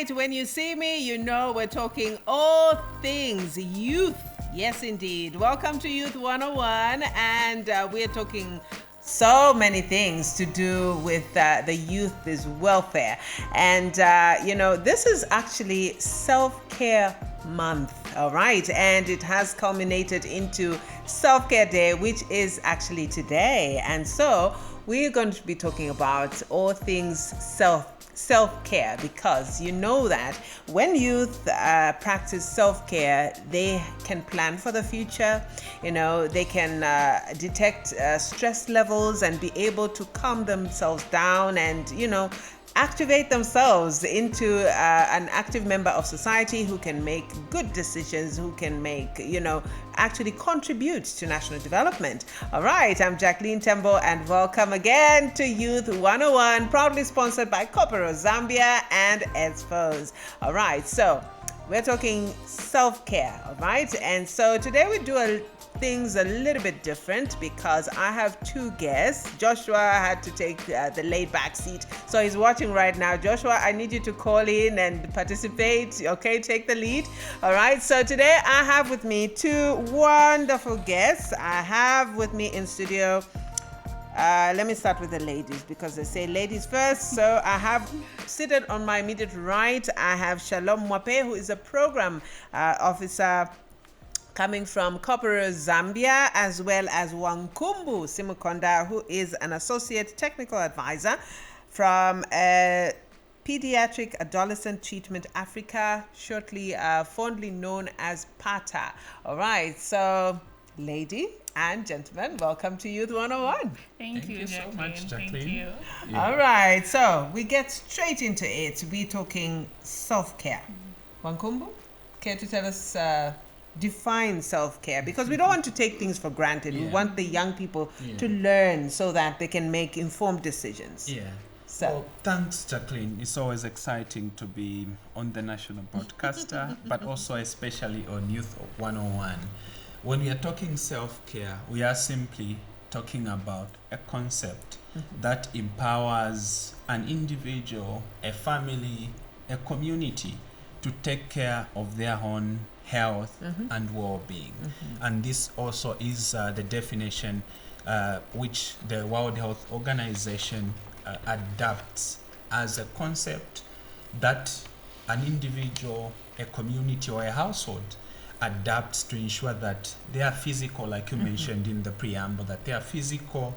right. When you see me, you know we're talking all things youth. Yes, indeed. Welcome to Youth 101, and we're talking so many things to do with the youth's welfare. And, this is actually Self-Care Month, all right? And it has culminated into Self-Care Day, which is actually today. And so we're going to be talking about all things self-care, because you know that when youth practice self-care, they can plan for the future. They can detect stress levels and be able to calm themselves down and activate themselves into an active member of society who can make good decisions, who can make, actually contribute to national development. All right, I'm Jacqueline Tembo, and welcome again to Youth 101, proudly sponsored by Corpora Zambia and Expos. All right, so we're talking self-care, all right? And so today we do things a little bit different because I have two guests. Joshua had to take the laid back seat, so he's watching right now. Joshua, I need you to call in and participate, okay? Take the lead. All right, so today I have with me two wonderful guests. I have with me in studio, let me start with the ladies because they say ladies first. So I have seated on my immediate right, I have Shalom Mwape, who is a program officer coming from Corpora Zambia, as well as Wankumbu Simukonda, who is an associate technical advisor from Pediatric Adolescent Treatment Africa, shortly fondly known as PATA. All right, so lady and gentlemen, welcome to Youth 101. Thank you so much, Jacqueline. Thank you. Yeah. All right, so we get straight into it. We're talking self-care. Wankumbu, care to tell us define self-care, because we don't want to take things for granted. We want the young people to learn so that they can make informed decisions. So thanks, Jacqueline. It's always exciting to be on the national broadcaster, but also especially on Youth 101. When we are talking self-care, we are simply talking about a concept that empowers an individual, a family, a community to take care of their own health and well-being. And this also is the definition which the World Health Organization adapts as a concept that an individual, a community, or a household adapts to ensure that their physical, like you mentioned in the preamble, that their physical,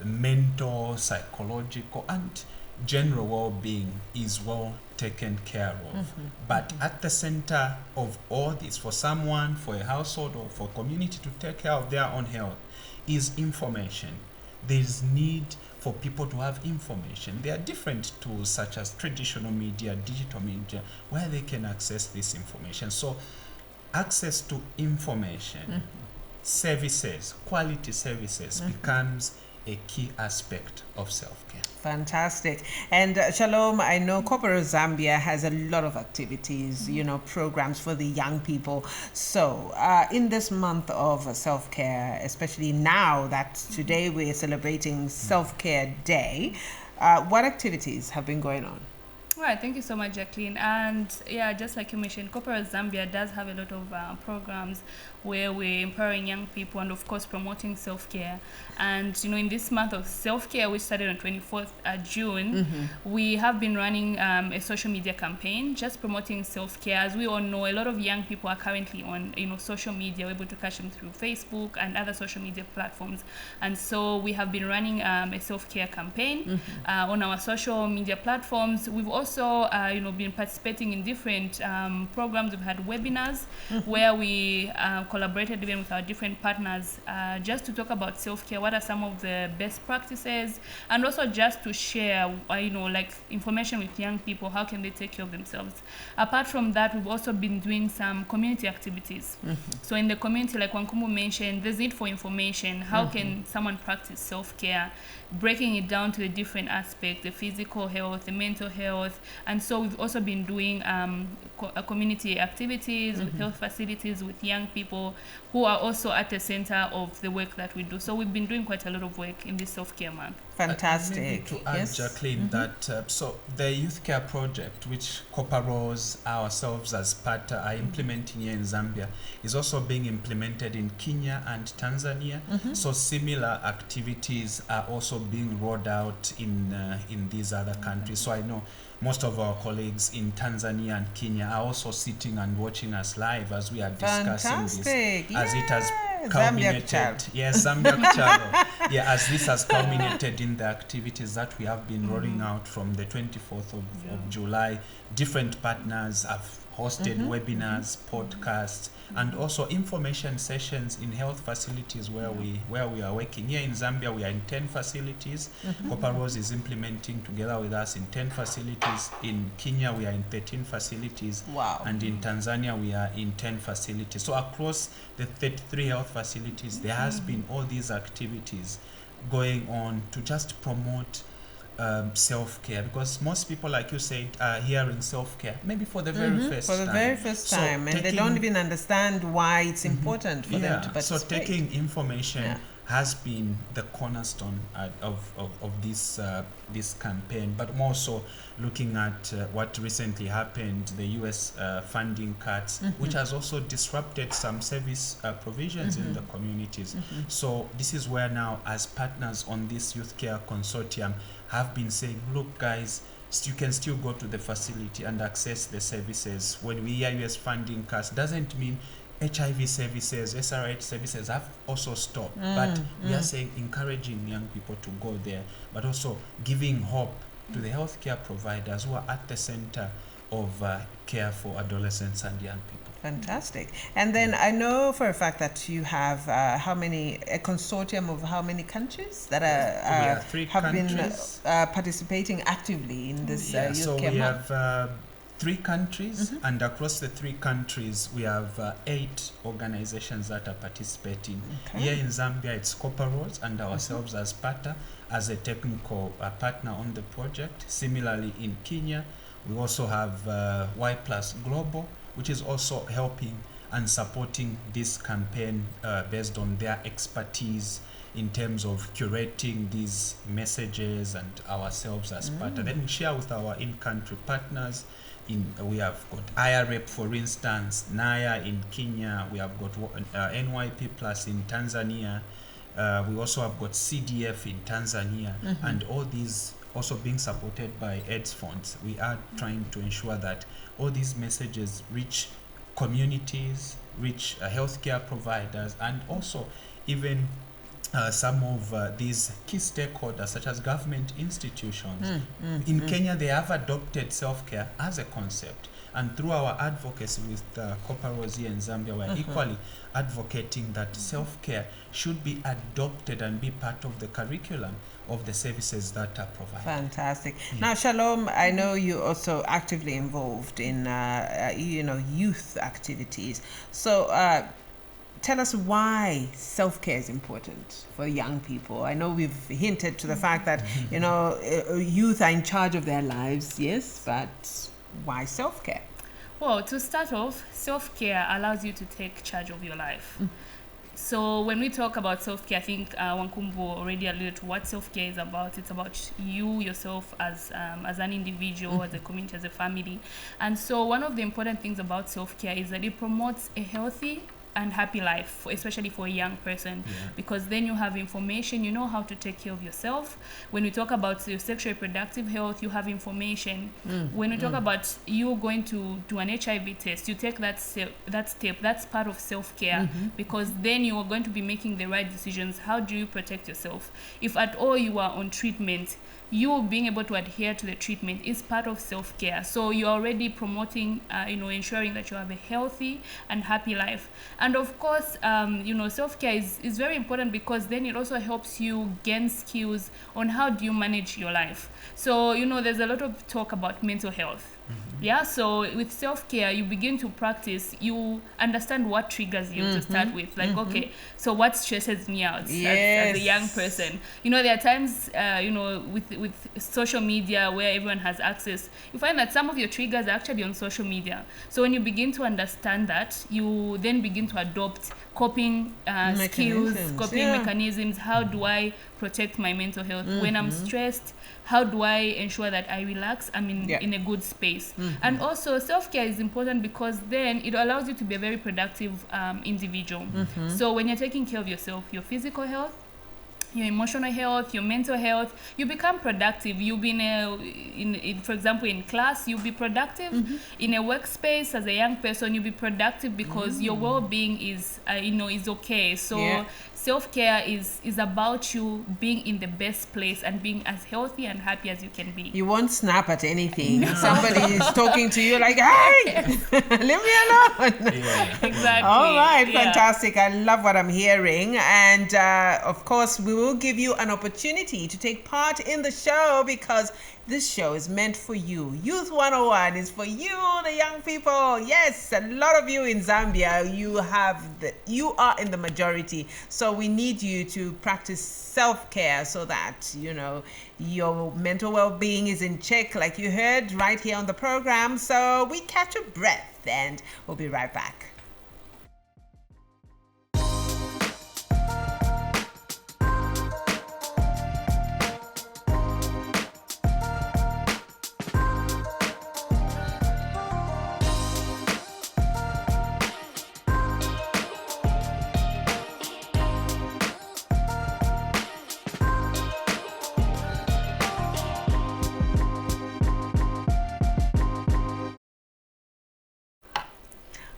mental, psychological, and general well-being is well taken care of. But at the center of all this, for someone, for a household, or for a community to take care of their own health, is information. There's need for people to have information. There are different tools such as traditional media, digital media, where they can access this information. So access to information, services, quality services becomes a key aspect of self-care. Fantastic. And Shalom, I know Corpora Zambia has a lot of activities, programs for the young people. So in this month of self-care, especially now that today we're celebrating Self-Care Day, what activities have been going on? Right, thank you so much, Jacqueline. And just like you mentioned, Corpora Zambia does have a lot of programs where we're empowering young people and, of course, promoting self-care. And, in this month of self-care, which started on 24th June, we have been running a social media campaign just promoting self-care. As we all know, a lot of young people are currently on, social media. We're able to catch them through Facebook and other social media platforms. And so we have been running a self-care campaign on our social media platforms. We've also, been participating in different programs. We've had webinars where we collaborated even with our different partners just to talk about self-care. What are some of the best practices, and also just to share, information with young people. How can they take care of themselves? Apart from that, we've also been doing some community activities. So in the community, like Wankumbu mentioned, there's need for information. How can someone practice self-care? Breaking it down to the different aspects, the physical health, the mental health, health. And so we've also been doing community activities with health facilities with young people who are also at the center of the work that we do. So we've been doing quite a lot of work in this self-care month. Fantastic. Maybe to add, Yes. Jacqueline, that so the youth care project, which Copper Rose, ourselves as part are implementing here in Zambia, is also being implemented in Kenya and Tanzania. So similar activities are also being rolled out in these other countries. So I know most of our colleagues in Tanzania and Kenya are also sitting and watching us live as we are discussing Fantastic. this, as it has Yeah. culminated. Zambia child. Yes, Zambia child. Yeah, as this has culminated in the activities that we have been rolling out from the 24th of July. Different partners have hosted webinars, podcasts, and also information sessions in health facilities where we are working. Here in Zambia, we are in 10 facilities. Copper Rose is implementing together with us in 10 facilities. In Kenya, we are in 13 facilities. Wow. And in Tanzania, we are in 10 facilities. So across the 33 health facilities, there has been all these activities going on to just promote self-care, because most people, like you said, are hearing self-care maybe for the very first For the time. very first So time, and they don't even understand why it's important for them to so participate. taking information Yeah. has been the cornerstone of this campaign, but more so looking at what recently happened, the US funding cuts, which has also disrupted some service provisions in the communities. So this is where now, as partners on this youth care consortium, have been saying, look guys, you can still go to the facility and access the services. When we hear US funding cuts, doesn't mean HIV services, SRH services have also stopped. But we are saying encouraging young people to go there, but also giving hope to the healthcare providers who are at the center of care for adolescents and young people. Fantastic. And then I know for a fact that you have a consortium of how many countries that We are three have countries. been participating actively in this youth so care we month? have 3 countries, and across the 3 countries we have 8 organizations that are participating. Okay. Here in Zambia, it's Copper Rose and ourselves as partner, as a technical partner on the project. Similarly, in Kenya, we also have Y Plus Global, which is also helping and supporting this campaign based on their expertise in terms of curating these messages, and ourselves as partner. Then we share with our in-country partners. We have got IREP, for instance, NAYA in Kenya. We have got NYP Plus in Tanzania. We also have got CDF in Tanzania, and all these also being supported by AIDS funds. We are trying to ensure that all these messages reach communities, reach healthcare providers, and also even some of these key stakeholders, such as government institutions. In Kenya, they have adopted self-care as a concept. And through our advocacy with Copper Rose here in Zambia, we're equally advocating that self-care should be adopted and be part of the curriculum of the services that are provided. Fantastic. Now, Shalom, I know you're also actively involved in youth activities. So tell us why self-care is important for young people. I know we've hinted to the fact that youth are in charge of their lives, yes, but why self-care? Well, to start off, self-care allows you to take charge of your life. So when we talk about self-care, I think Wankumbu already alluded to what self-care is about. It's about you, yourself, as an individual, as a community, as a family. And so one of the important things about self-care is that it promotes a healthy and happy life, especially for a young person, because then you have information, you know how to take care of yourself. When we talk about your sexual reproductive health, you have information. When we talk about you going to do an HIV test, you take that step, that's part of self-care, because then you are going to be making the right decisions. How do you protect yourself? If at all you are on treatment, you being able to adhere to the treatment is part of self-care. So you're already promoting, ensuring that you have a healthy and happy life. And of course, self-care is very important, because then it also helps you gain skills on how do you manage your life. So, there's a lot of talk about mental health. Yeah, so with self-care, you begin to practice, you understand what triggers you to start with. Like, okay, so what stresses me out as a young person? You know, there are times, with social media where everyone has access, you find that some of your triggers are actually on social media. So when you begin to understand that, you then begin to adopt coping skills, coping mechanisms. How do I protect my mental health? When I'm stressed, how do I ensure that I relax? I'm in a good space. And also self-care is important because then it allows you to be a very productive individual. So when you're taking care of yourself, your physical health, your emotional health, your mental health, you become productive. You'll be for example, in class, you'll be productive. In a workspace, as a young person, you'll be productive because your well-being is okay. So self-care is about you being in the best place and being as healthy and happy as you can be. You won't snap at anything. No. Somebody is talking to you like, hey, leave me alone. Exactly. All right, fantastic. I love what I'm hearing. And of course, we will give you an opportunity to take part in the show because this show is meant for you. Youth 101 is for you, the young people. Yes, a lot of you in Zambia, you are in the majority. So we need you to practice self-care so that, your mental well-being is in check, like you heard right here on the program. So we catch a breath and we'll be right back.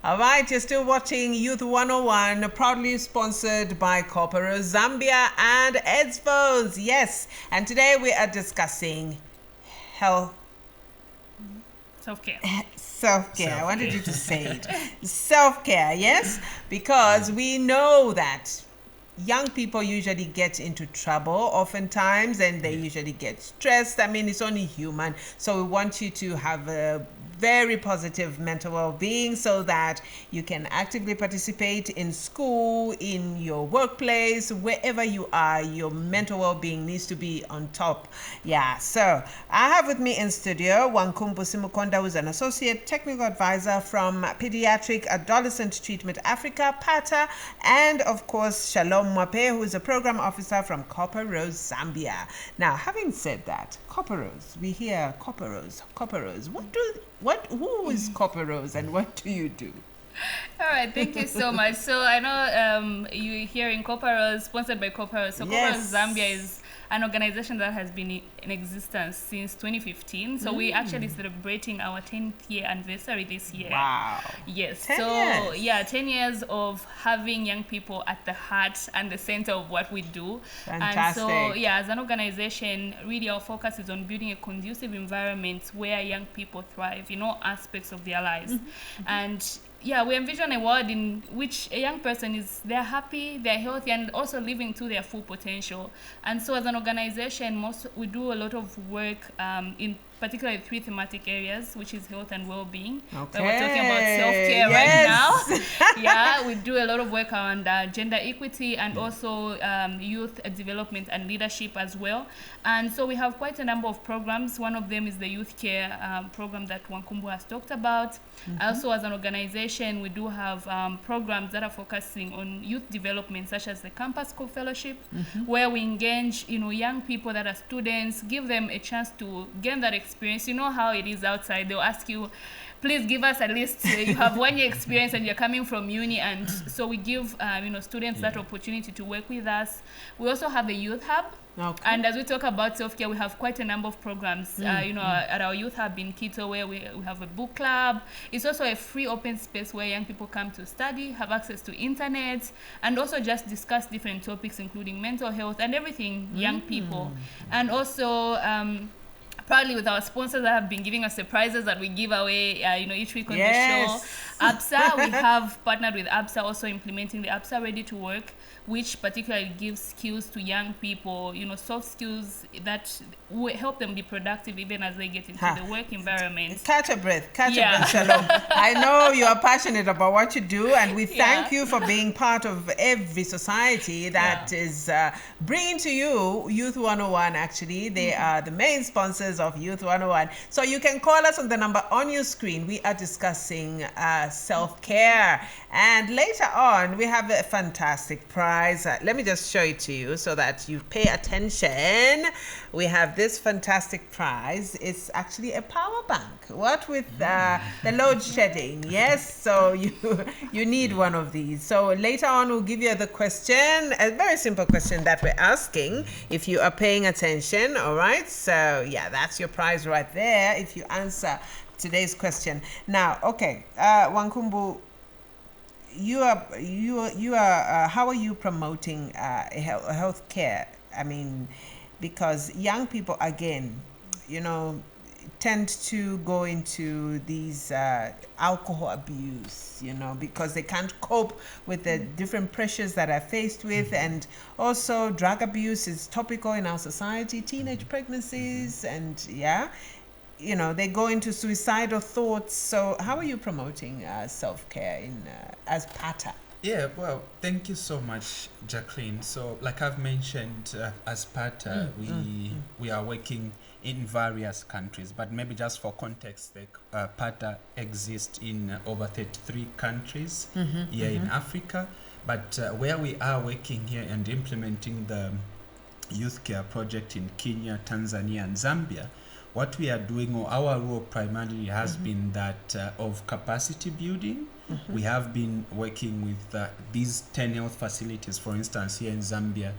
All right, you're still watching Youth 101, proudly sponsored by Corporate Zambia and Headphones. Yes, and today we are discussing health. Self-care. Self-care. I wanted you to say it. Self-care, yes, because we know that young people usually get into trouble oftentimes and they usually get stressed. I mean, it's only human. So we want you to have a very positive mental well-being so that you can actively participate in school, in your workplace, wherever you are. Your mental well-being needs to be on top. Yeah, so I have with me in studio Wankumbu Simukonda, who's an associate technical advisor from Pediatric Adolescent Treatment Africa, PATA, and of course Shalom Mwape, who is a program officer from Copper Rose, Zambia. Now, having said that, Copper Rose, we hear Copper Rose. Who is Copper Rose and what do you do? All right, thank you so much. So I know you're hearing Copper Rose, sponsored by Copper Rose. So Copper Rose Zambia is an organization that has been in existence since 2015. So we're actually celebrating our 10th year anniversary this year. Wow. Yes. 10 years. Yeah, 10 years of having young people at the heart and the center of what we do. Fantastic. And so, as an organization, really our focus is on building a conducive environment where young people thrive in all aspects of their lives. And we envision a world in which a young person they're happy, they're healthy, and also living to their full potential. And so as an organization, we do a lot of work in particularly 3 thematic areas, which is health and well-being. Okay. We're talking about self-care right now. We do a lot of work around gender equity and also youth development and leadership as well. And so we have quite a number of programs. One of them is the youth care program that Wankumbu has talked about. Also, as an organization, we do have programs that are focusing on youth development, such as the Campus Co-Fellowship, where we engage young people that are students, give them a chance to gain that experience. You know how it is outside. They'll ask you, please give us at least you have 1 year experience and you're coming from uni, and so we give students that opportunity to work with us. We also have a youth hub. Okay. And as we talk about self-care, we have quite a number of programs, at our youth hub in Quito, where we have a book club. It's also a free open space where young people come to study, have access to internet, and also just discuss different topics, including mental health and everything young people. And also, proudly with our sponsors that have been giving us the prizes that we give away, each week on the show. ABSA, we have partnered with ABSA, also implementing the ABSA Ready to Work, which particularly gives skills to young people, soft skills that will help them be productive even as they get into the work environment. Catch a breath, Shalom. I know you are passionate about what you do, and we thank you for being part of every society that is bringing to you Youth 101. Actually, they are the main sponsors of Youth 101. So you can call us on the number on your screen. We are discussing self-care, and later on we have a fantastic prize. Let me just show it to you so that you pay attention. We have this fantastic prize. It's actually a power bank. What with the load shedding? Yes, so you need one of these. So later on we'll give you the question, a very simple question that we're asking if you are paying attention. All right, so yeah, that's your prize right there if you answer today's question. Now, okay, Wankumbu, you are how are you promoting health care? I mean, because young people, again, tend to go into these alcohol abuse, because they can't cope with the different pressures that are faced with, and also drug abuse is topical in our society, teenage pregnancies, and they go into suicidal thoughts. So how are you promoting self-care as PATA? Yeah, well, thank you so much, Jacqueline. So like I've mentioned, as PATA, we are working in various countries, but maybe just for context, PATA exists in over 33 countries here in Africa. But where we are working here and implementing the youth care project in Kenya, Tanzania, and Zambia, what we are doing, or our role primarily has been that of capacity building. We have been working with these 10 health facilities, for instance, here in Zambia.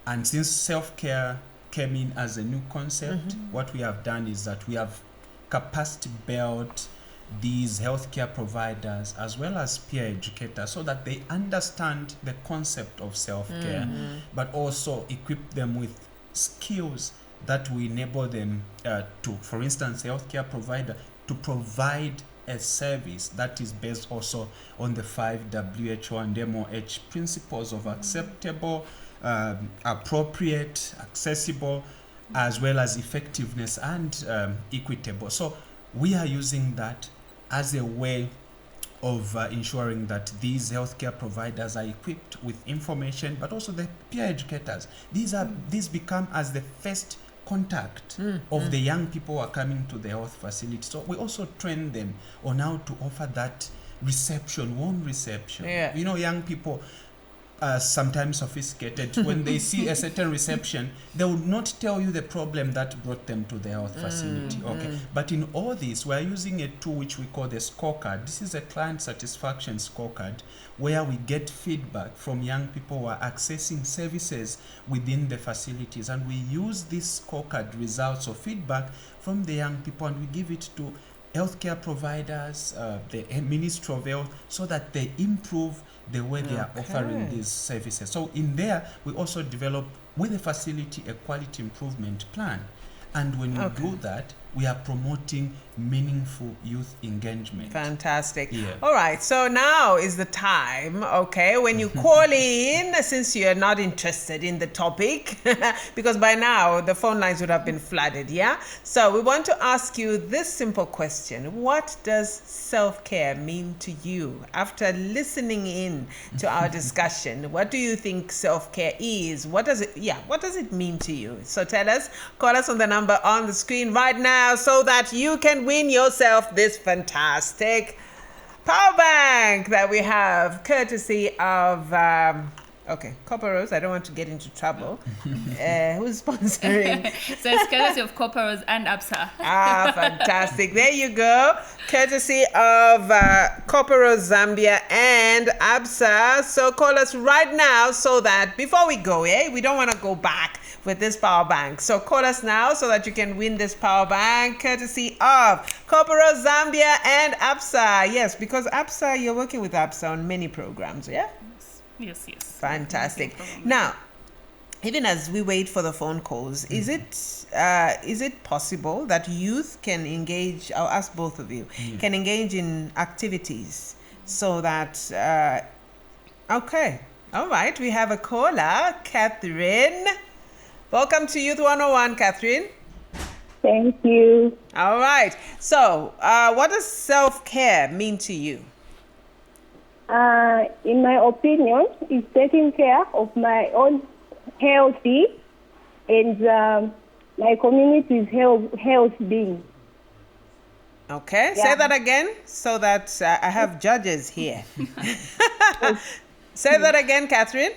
And since self-care came in as a new concept, what we have done is that we have capacity built these healthcare providers as well as peer educators so that they understand the concept of self-care, but also equip them with skills that will enable them to, for instance, a healthcare provider to provide a service that is based also on the 5 WHO and MOH principles of acceptable, appropriate, accessible, as well as effectiveness and equitable. So we are using that as a way of ensuring that these healthcare providers are equipped with information, but also the peer educators. These become as the first contact of the young people who are coming to the health facility. So we also train them on how to offer that warm reception. Young people are sometimes sophisticated. When they see a certain reception, they will not tell you the problem that brought them to the health facility. But in all this, we're using a tool which we call the scorecard. This is a client satisfaction scorecard where we get feedback from young people who are accessing services within the facilities, and we use this scorecard results or feedback from the young people and we give it to healthcare providers, the Ministry of Health, so that they improve the way they are offering these services. So in there, we also develop with the facility a quality improvement plan. And when we do that, we are promoting meaningful youth engagement. Fantastic. Yeah. All right. So now is the time, when you call in, since you're not interested in the topic, because by now the phone lines would have been flooded, yeah? So we want to ask you this simple question. What does self-care mean to you? After listening in to our discussion, what do you think self-care is? What does it mean to you? So tell us, call us on the number on the screen right now, so that you can win yourself this fantastic power bank that we have, courtesy of Copper Rose. I don't want to get into trouble. Who's sponsoring? So it's courtesy of Copper Rose and ABSA. Fantastic. There you go. Courtesy of Copper Rose Zambia and ABSA. So call us right now so that before we go, we don't want to go back with this power bank. So call us now so that you can win this power bank, courtesy of Copper Rose Zambia and ABSA. Yes, because ABSA, you're working with ABSA on many programs, yeah? Yes. Fantastic. Now, even as we wait for the phone calls, is it possible that youth can engage, I'll ask both of you, can engage in activities so that, okay. All right, we have a caller, Catherine. Welcome to Youth 101, Catherine. Thank you. All right. So, what does self-care mean to you? In my opinion, it's taking care of my own healthy and my community's health being. Okay, Yeah. say that again so that I have judges here. Say that again, Catherine.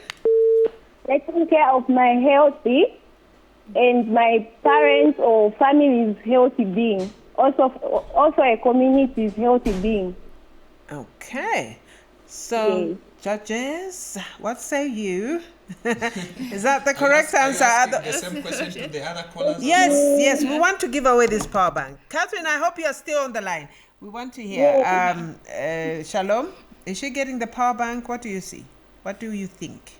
Taking care of my healthy and my parents or family's healthy being. Also a community's healthy being. Okay. So, Yes. judges, what say you? Is that the correct answer? The same question to the other callers. Yes, we want to give away this power bank. Catherine, I hope you are still on the line. We want to hear. Shalom, is she getting the power bank? What do you see? What do you think?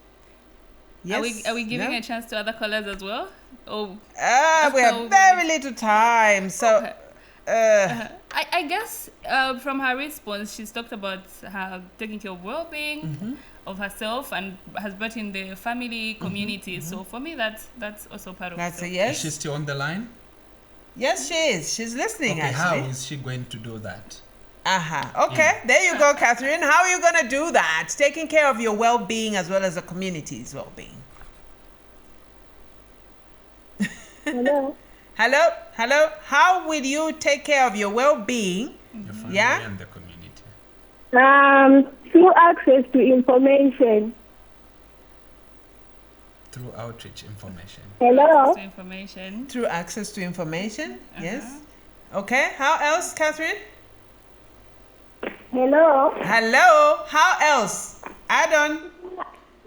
Yes? Are we giving No? a chance to other callers as well? Oh, We have very little time. So, I guess from her response, she's talked about her taking care of well-being of herself and has brought in the family community. So for me, that's also part of that's a self-care. yes. Is she still on the line? Yes, she is. She's listening, Okay, how actually. is she going to do that? Okay, there you go, Catherine. How are you going to do that? Taking care of your well-being as well as the community's well-being. Hello? Hello. How will you take care of your well-being? Your family Yeah? and the community. Through access to information. Through outreach information. Hello? To information. Through access to information? Yes. Okay, how else, Catherine? Hello? Hello. How else? Add on.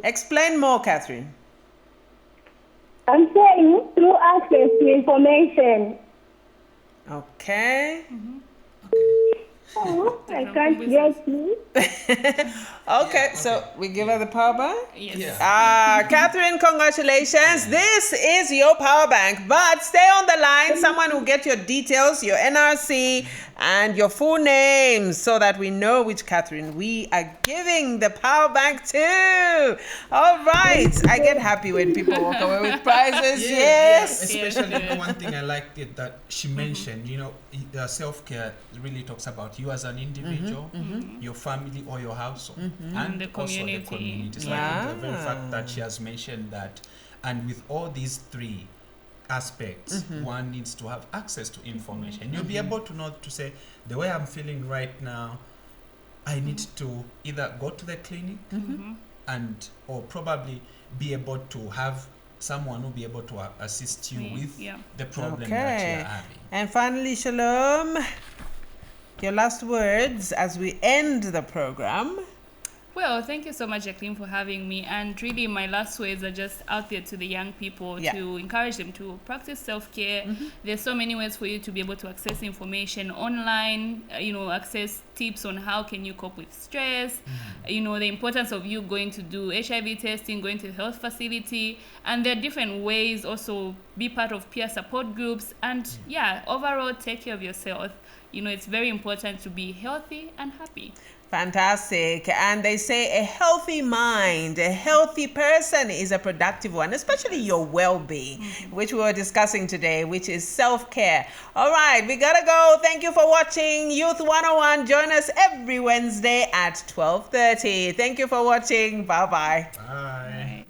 Explain more, Catherine. I'm saying through access to information. Okay. Oh, I can't get you. Okay, so we give her the power bank? Yes. Catherine, congratulations. This is your power bank, but stay on the line. Someone will get your details, your NRC, and your full name so that we know which Catherine we are giving the power bank to. All right. I get happy when people walk away with prizes. Yes. Especially the one thing I liked it that she mentioned, self-care really talks about you as an individual, your family or your household, and The also the community. community. So I think the very fact that she has mentioned that, and with all these three aspects, one needs to have access to information. You'll be able to know to say, the way I'm feeling right now, I need to either go to the clinic or probably be able to have someone who will be able to assist you with the problem that you're having. And finally, Shalom, your last words as we end the program. Well, thank you so much, Jacqueline, for having me. And really, my last words are just out there to the young people to encourage them to practice self-care. There's so many ways for you to be able to access information online, access tips on how can you cope with stress, the importance of you going to do HIV testing, going to the health facility. And there are different ways. Also, be part of peer support groups. And overall, take care of yourself. It's very important to be healthy and happy. Fantastic. And they say a healthy mind, a healthy person is a productive one, especially your well-being, which we were discussing today, which is self-care. All right, we gotta go. Thank you for watching Youth 101. Join us every Wednesday at 12:30. Thank you for watching. Bye-bye. Bye.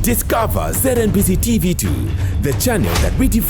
Discover ZNBC TV2, the channel that redefines